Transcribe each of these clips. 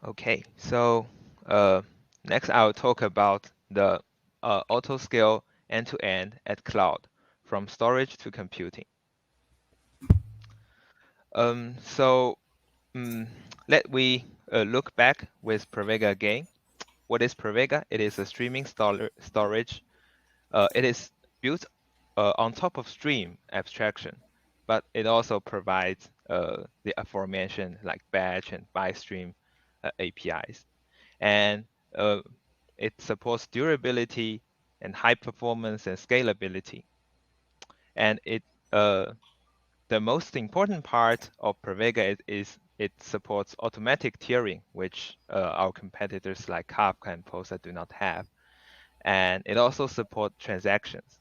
Okay, so next I'll talk about the autoscale end-to-end at cloud, from storage to computing. So let we look back with Pravega again. What is Pravega? It is a streaming storage. It is built on top of Stream abstraction, but it also provides the aforementioned like batch and ByStream APIs. And it supports durability and high performance and scalability. And the most important part of Pravega is it supports automatic tiering, which our competitors like Kafka and Posa do not have. And it also supports transactions.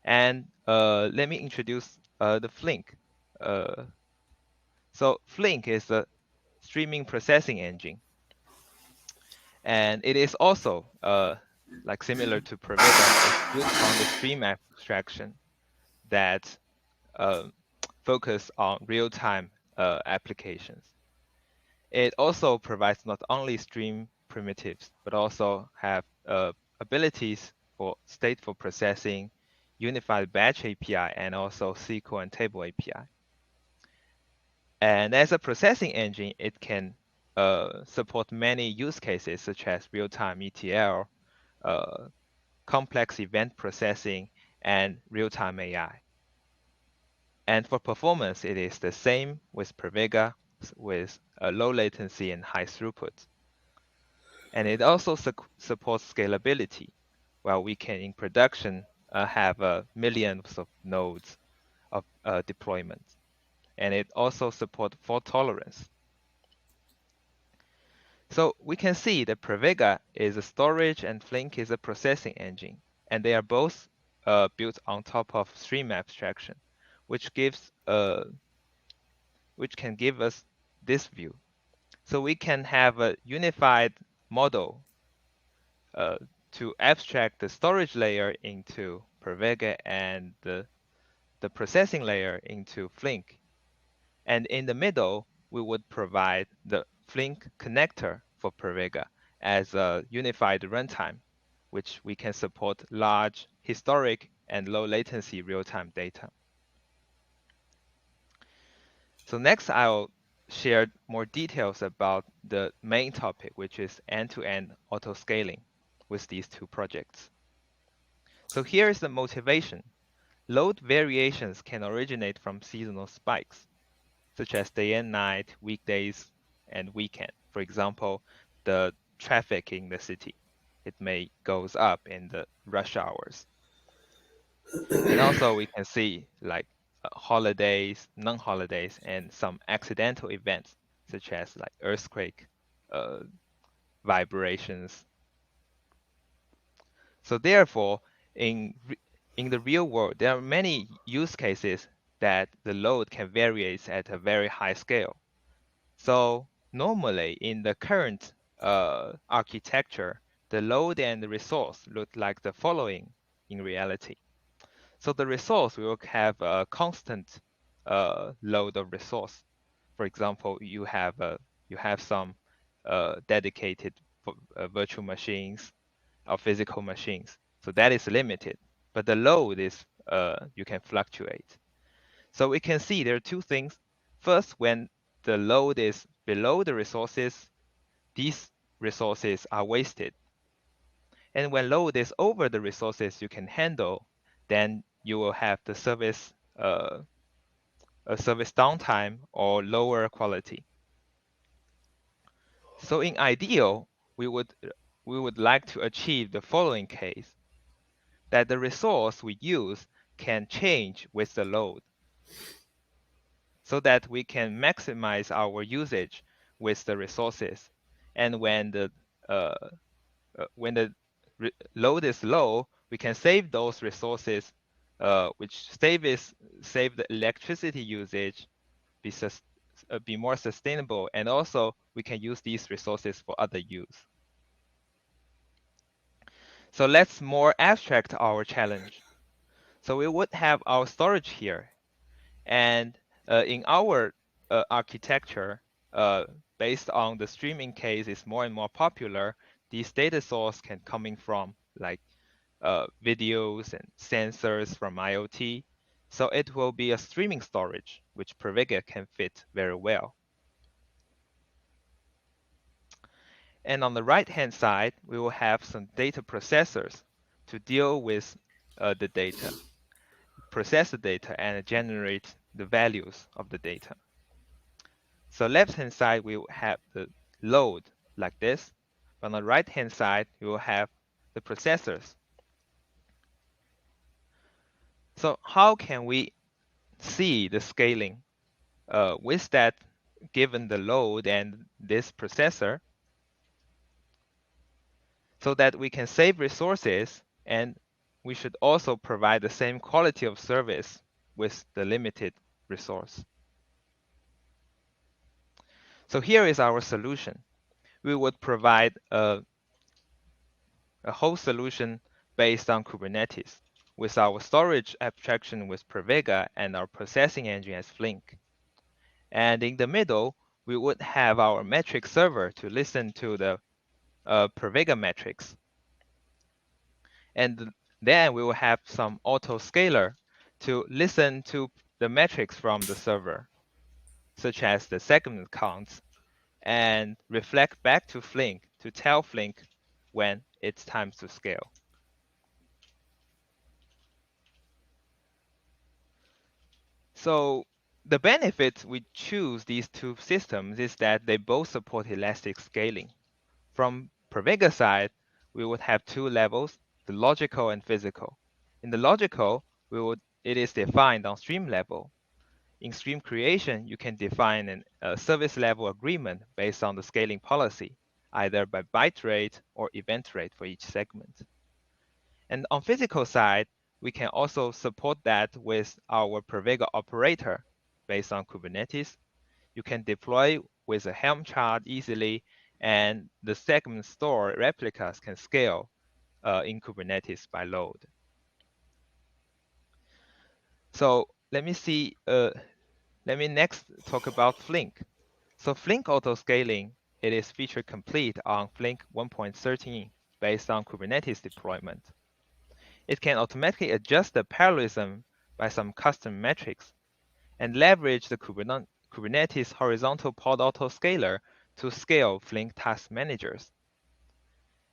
And let me introduce the Flink. So Flink is a streaming processing engine, and it is also like similar to Pravega. It's built on the stream abstraction that focus on real-time applications. It also provides not only stream primitives, but also have abilities for stateful processing, unified batch API, and also SQL and table API. And as a processing engine, it can support many use cases such as real-time ETL, complex event processing, and real-time AI. And for performance, it is the same with Pravega with low latency and high throughput. And it also supports scalability, while we can in production have millions of nodes of deployment. And it also supports fault tolerance. So we can see that Pravega is a storage and Flink is a processing engine, and they are both built on top of stream abstraction, which can give us this view. So we can have a unified model to abstract the storage layer into Pravega and the processing layer into Flink. And in the middle, we would provide the Flink connector for Pravega as a unified runtime, which we can support large, historic, and low latency real-time data. So next, I'll share more details about the main topic, which is end-to-end autoscaling with these two projects. So here is the motivation. Load variations can originate from seasonal spikes, such as day and night, weekdays, and weekend. For example, the traffic in the city, it may goes up in the rush hours. And also we can see like holidays, non-holidays, and some accidental events, such as like earthquake, vibrations. So therefore, in the real world, there are many use cases that the load can vary at a very high scale. So normally in the current architecture, the load and the resource look like the following in reality. So the resource will have a constant load of resource. For example, you have some dedicated virtual machines or physical machines. So that is limited, but the load is you can fluctuate. So we can see there are two things. First, when the load is below the resources, these resources are wasted. And when load is over the resources you can handle, then you will have the service a service downtime or lower quality. So in ideal, we would like to achieve the following case, that the resource we use can change with the load, so that we can maximize our usage with the resources. And when the load is low, we can save those resources, which save the electricity usage, be more sustainable, and also we can use these resources for other use. So let's more abstract our challenge. So we would have our storage here, and in our architecture, based on the streaming case is more and more popular, these data sources can coming from like videos and sensors from IoT. So it will be a streaming storage, which Pravega can fit very well. And on the right-hand side, we will have some data processors to deal with the data, process the data, and generate the values of the data. So left-hand side, we will have the load like this. But on the right-hand side, we will have the processors. So how can we see the scaling with that given the load and this processor so that we can save resources, and we should also provide the same quality of service with the limited resource. So here is our solution. We would provide a whole solution based on Kubernetes with our storage abstraction with Pravega and our processing engine as Flink. And in the middle, we would have our metric server to listen to the Pravega metrics. And then we will have some autoscaler to listen to the metrics from the server, such as the segment counts, and reflect back to Flink to tell Flink when it's time to scale. So the benefit we choose these two systems is that they both support elastic scaling. From Pravega side, we would have two levels, the logical and physical. In the logical, it is defined on stream level. In stream creation, you can define a service level agreement based on the scaling policy, either by byte rate or event rate for each segment. And on physical side, we can also support that with our Pravega operator based on Kubernetes. You can deploy with a Helm chart easily, and the segment store replicas can scale in Kubernetes by load. So let me next talk about Flink. So Flink autoscaling, it is feature complete on Flink 1.13 based on Kubernetes deployment. It can automatically adjust the parallelism by some custom metrics and leverage the Kubernetes Horizontal Pod Autoscaler to scale Flink task managers.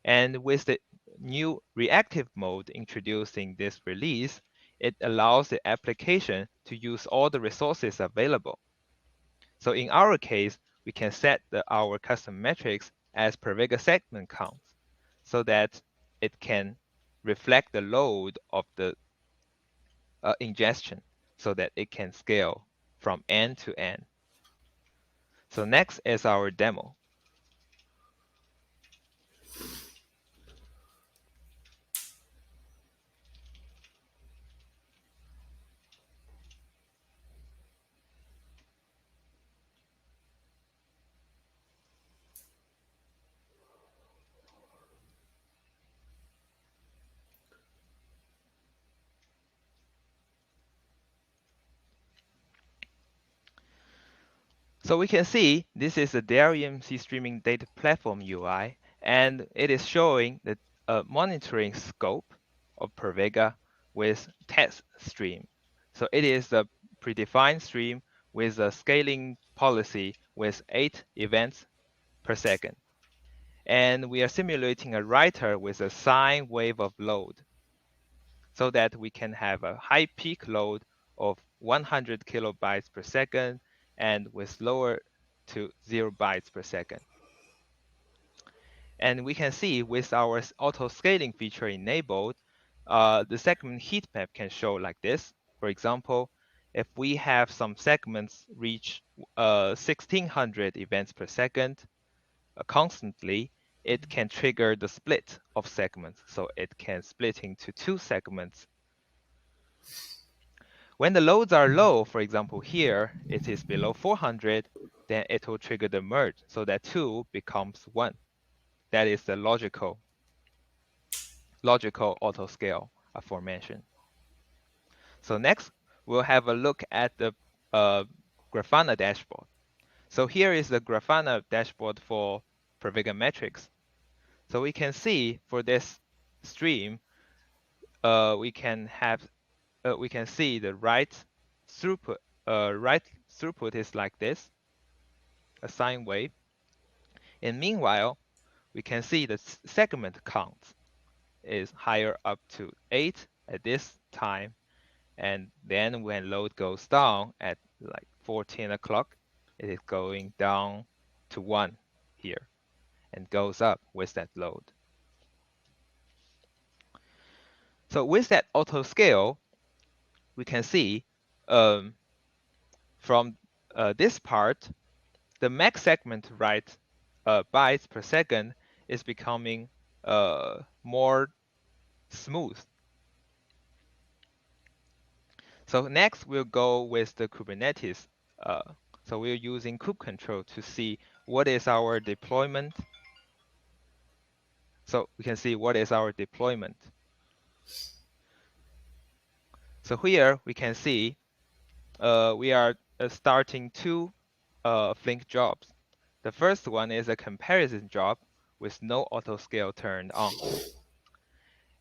And with the new reactive mode introduced in this release, it allows the application to use all the resources available. So in our case, we can set our custom metrics as Pravega segment counts so that it can reflect the load of the ingestion so that it can scale from end to end. So next is our demo. So we can see this is the Dell EMC Streaming Data Platform UI, and it is showing the monitoring scope of Pravega with test stream. So it is a predefined stream with a scaling policy with 8 events per second. And we are simulating a writer with a sine wave of load so that we can have a high peak load of 100 kilobytes per second and with lower to 0 bytes per second. And we can see with our auto scaling feature enabled, the segment heat map can show like this. For example, if we have some segments reach 1600 events per second constantly, it can trigger the split of segments. So it can split into 2 segments. When the loads are low, for example, here it is below 400, then it will trigger the merge so that 2 becomes 1. That is the logical autoscale aforementioned. So next, we'll have a look at the Grafana dashboard. So here is the Grafana dashboard for Pravega metrics. So we can see for this stream, we can see the write throughput. Write throughput is like this, a sine wave. And meanwhile, we can see the segment count is higher up to 8 at this time. And then when load goes down at like 14 o'clock, it is going down to 1 here and goes up with that load. So with that auto scale, we can see from this part, the max segment write bytes per second is becoming more smooth. So next we'll go with the Kubernetes. So we're using kube control to see what is our deployment. So we can see what is our deployment. So here we can see we are starting two Flink jobs. The first one is a comparison job with no auto scale turned on.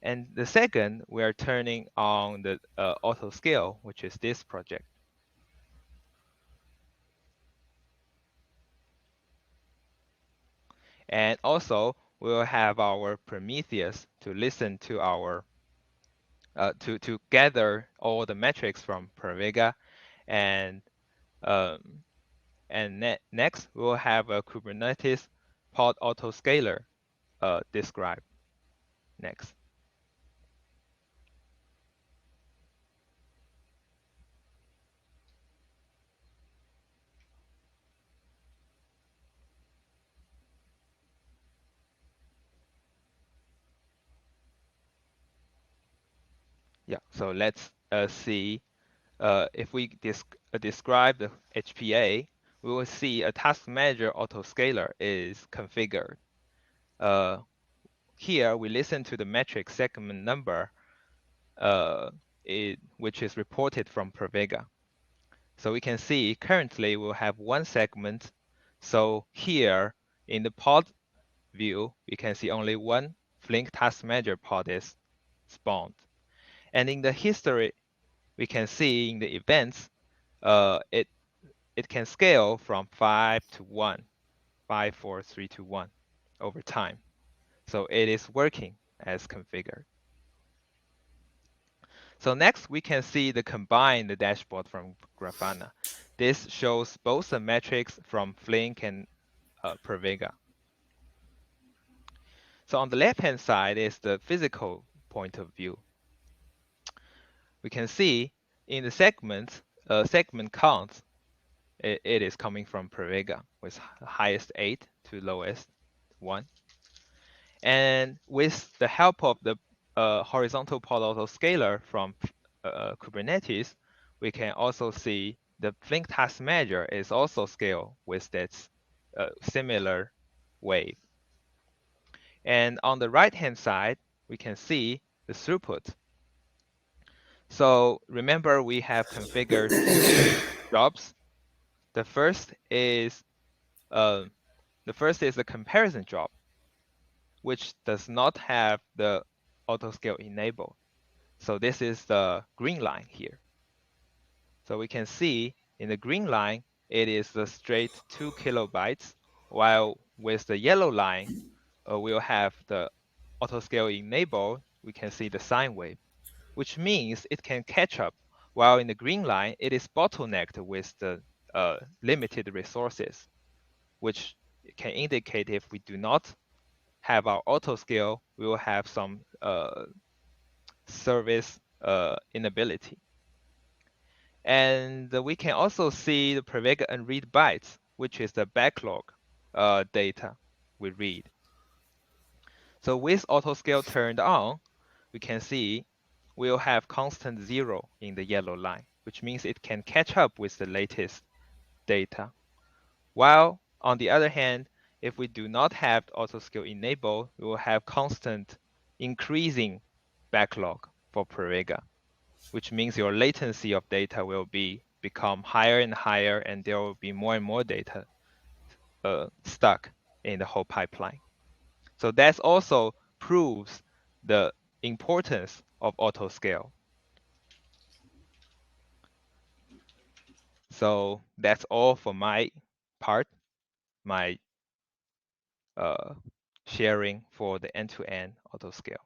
And the second, we are turning on the auto scale, which is this project. And also, we'll have our Prometheus to listen to our to gather all the metrics from Pravega, and next we'll have a Kubernetes Pod Autoscaler described next. Yeah, so let's see if we describe the HPA, we will see a task manager autoscaler is configured. Here we listen to the metric segment number, which is reported from Pravega. So we can see currently we'll have one segment. So here in the pod view, we can see only one Flink task manager pod is spawned. And in the history, we can see in the events, it can scale from 5 to 1, 5, 4, 3, 2, 1 over time. So it is working as configured. So next, we can see the combined dashboard from Grafana. This shows both the metrics from Flink and Pravega. So on the left-hand side is the physical point of view. We can see in the segment counts, it is coming from Pravega with highest 8 to lowest 1. And with the help of the horizontal pod autoscaler from Kubernetes, we can also see the Flink task manager is also scaled with that similar wave. And on the right-hand side, we can see the throughput. So remember, we have configured two jobs. The first is the comparison job, which does not have the autoscale enabled. So this is the green line here. So we can see in the green line, it is the straight 2 kilobytes, while with the yellow line, we'll have the autoscale enabled. We can see the sine wave, which means it can catch up, while in the green line, it is bottlenecked with the limited resources, which can indicate if we do not have our auto scale, we will have some service inability. And we can also see the Pravega unread bytes, which is the backlog data we read. So with auto scale turned on, we can see we'll have constant 0 in the yellow line, which means it can catch up with the latest data. While on the other hand, if we do not have autoscale enabled, we will have constant increasing backlog for Pravega, which means your latency of data will become higher and higher, and there will be more and more data stuck in the whole pipeline. So that also proves the importance of autoscale. So that's all for my part, my sharing for the end-to-end autoscale.